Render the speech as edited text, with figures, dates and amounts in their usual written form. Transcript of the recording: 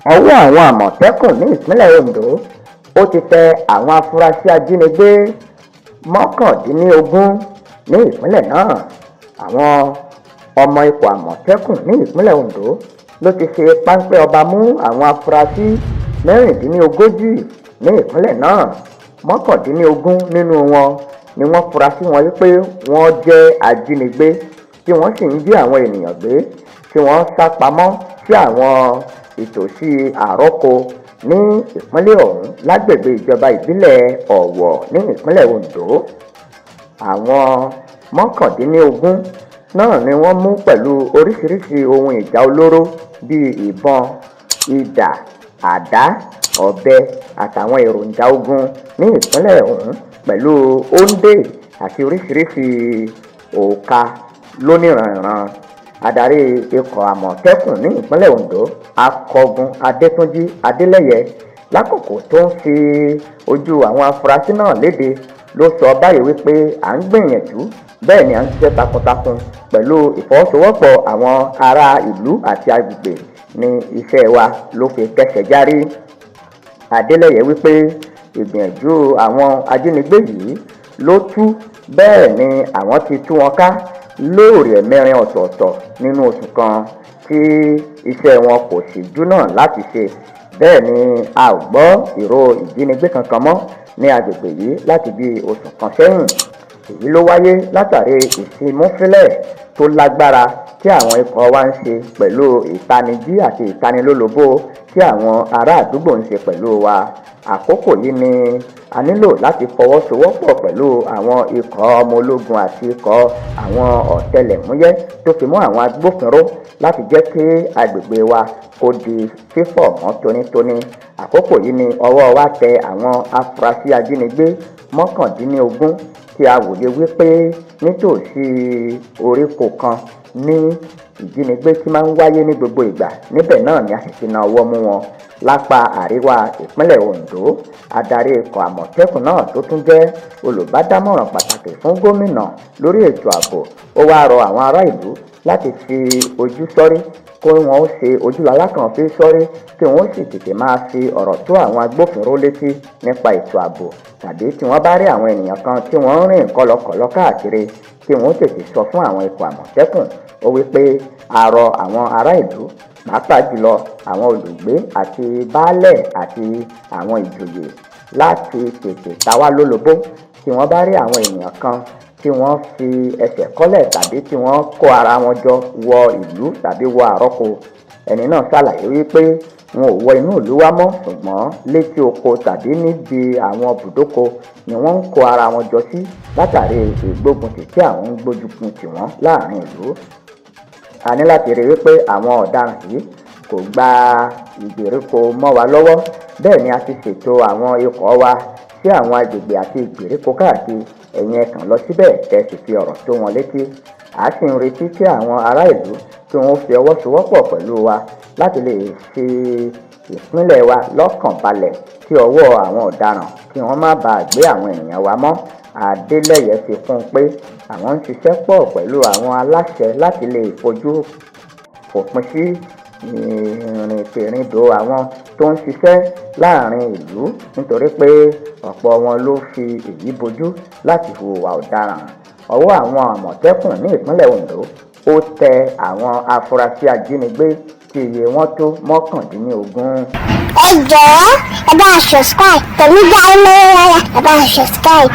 ọwọ́ àwọn àmọ̀tẹ́kùn ní ìpínlẹ̀ Ondo ó ti tẹ àwọn afurasí ajínigbé mọ́kàndínlógún ní ìpínlẹ̀ náà. Àwọn ọmọ ikọ̀ àmọ̀tẹ́kùn ní ìpínlẹ̀ Ondo ló ti ṣe páńpẹ́ ọba mú àwọn afurasí mẹ́rìndínlógójì ní ìpínlẹ̀ náà. Mọ́kàndínlógún nínú wọn ni wọ́n fura sí wọn wípé wọ́n jẹ́ ajínigbé tí wọ́n sì ń jí àwọn ènìyàn gbé tí wọ́n sá pamọ́ sí àwọn ìtòsí àrọ́kọ ní ìpínlẹ̀ ọ̀hún lágbègbè ìjọba ìbílẹ̀ Ọ̀wọ̀ ní ìpínlẹ̀ Ondo. Àwọn mọ́kàndínlógún náà ni wọ́n mú pẹ̀lú oríṣiríṣi ohun ìjà olóró bíi ìbọn, idà, àdá, ọ̀bẹ àtàwọn èròjà ogun ní ìpínlẹ̀ ọ̀hún pẹ̀lú òǹdè àti oríṣiríṣi òòka lóníranran. Adarí ikọ̀ àmọ̀tẹ́kùn ní ìpínlẹ̀ Ondo, akọgun Adétúnjí Adélẹ́yẹ, lákòókò tó ń fi ojú àwọn afurasí náà léde ló sọ báyìí wípé à ń gbìyànjú bẹ́ẹ̀ ni à ń ṣiṣẹ́ takuntakun pẹ̀lú ìfọwọ́sowọ́pọ̀ àwọn ará ìlú àti agbègbè ní iṣẹ́ wa ló fi kẹ́sẹ̀ járí. Adélẹ́yẹ wípé ìgbìyànjú àwọn ajínigbé yìí ló tú, bẹ́ẹ̀ ni àwọn ti tú wọn ká lóòrè mẹ́rin ọ̀tọ̀ọ̀tọ̀ nínú oṣù kan tí iṣẹ́ wọn kò sì júnà láti ṣe. Bẹ́ẹ̀ ni a ò gbọ́ ìró ìjínigbé kankan mọ́ ní agbègbè yìí láti bí oṣù kan sẹ́yìn. Èyí ló wáyé látàrí ìfimúfínlẹ̀ tó lágbára tí àwọn ikọ̀ wa ń ṣe pẹ̀lú ìtanijí àti ìtanilólobó tí àwọn ará àdúgbò ń ṣe pẹ̀lú wa. Àkókò yìí ni a nílò láti fọwọ́sowọ́pọ̀ pẹ̀lú àwọn ikọ̀ ọmọ ológun àti ikọ̀ àwọn ọ̀tẹlẹ̀múyẹ́ tó fi mọ́ àwọn agbófinró láti jẹ́ kí agbègbè wa kó di fífọ̀ mọ́ tónítóní. Àkókò yìí ni ọwọ́ wa tẹ àwọn afurasí ajínigbé mọ́kàndínlógún tí a wòye wípé nítòsí oríkò kan ní ìjínigbé tí máa ń wáyé ní gbogbo ìgbà. Níbẹ̀ náà ni a sì ti na ọwọ́ mú wọn. Lápá àríwá ìpínlẹ̀ Ondo, adarí ikọ̀ àmọ̀tẹ́kùn náà tó tún jẹ́ olùbádámọ̀ràn pàtàkì fún gómìnà lórí ètò ààbò, ó wá rọ àwọn ará ìlú láti fi ojú sọ́rí kó wọn ó ṣe ojú alákàn fi sọ́rí kí wọ́n sì tètè máa fi ọ̀rọ̀ tó àwọn agbófinró létí nípa ètò ààbò, tàbí tí wọ́n bá rí àwọn ènìyàn kan tí wọ́n ń rìn kọlọkọlọ káàkiri kí wọ́n tètè sọ fún àwọn ikọ̀ àmọ̀tẹ́kùn. Ó wí pé a rọ àwọn ará ìlú, pàápàá jùlọ àwọn olùgbé àti baálẹ̀ àti àwọn ìjòyè láti tètè ta wá lólobó tí wọ́n bá rí àwọn ènìyàn kan tí wọ́n fi ẹsẹ̀ kọ́lẹ̀ tàbí tí wọ́n kó ara wọn jọ wọ ìlú tàbí wọ àrọ́kọ. Ẹni náà ṣàlàyé wípé wọn ò wọ inú ìlú wa mọ́, ṣùgbọ́n létí oko tàbí níbi àwọn bùdókò ni wọ́n ń kó ara wọn jọ sí látàrí ìgbóguntì tí àwọn ń gbójúkun tì wọ́n láàrin ìlú. A ní láti rí wípé àwọn ọ̀daràn yìí kò gba ìgbèríko mọ́ wa lọ́wọ́. Bẹ́ẹ̀ ni a ti ṣètò àwọn ikọ̀ wa sí àwọn agbègbè àti ìgbèríko káàkiri. Ẹ̀yin ẹ kàn lọ síbẹ̀ kẹ́ sì fi ọ̀rọ̀ tó wọn létí. A sì ń retí kí àwọn ará ìlú tí wọ́n fi ọwọ́ sowọ́pọ̀ pẹ̀lú wa láti lè fi ìpínlẹ̀ wa lọ́kàn balẹ̀ kí ọwọ́ àwọn ọ̀daràn kí wọ́n má bàa gbé àwọn ènìyàn wa mọ́. Adélẹ́yẹ fi kún un pé àwọn ń ṣiṣẹ́ pọ̀ pẹ̀lú àwọn aláṣẹ láti lè fojú fòpin sí ìrìnkèrindò àwọn tó ń ṣiṣẹ́ láàrin ìlú, nítorí pé ọ̀pọ̀ wọn ló fi èyí bojú láti hùwà ọ̀daràn. Ọwọ́ àwọn àmọ̀tẹ́kùn ní ìpínlẹ̀ Ondo ó tẹ àwọn afurasí ajínigbé tí iye wọn tó mọ́kàndínlógún. Ẹ jọ̀ọ́ ẹ bá subscribe, tẹ̀mí dá ẹ lọ́wọ́ rárá, ẹ bá subscribe.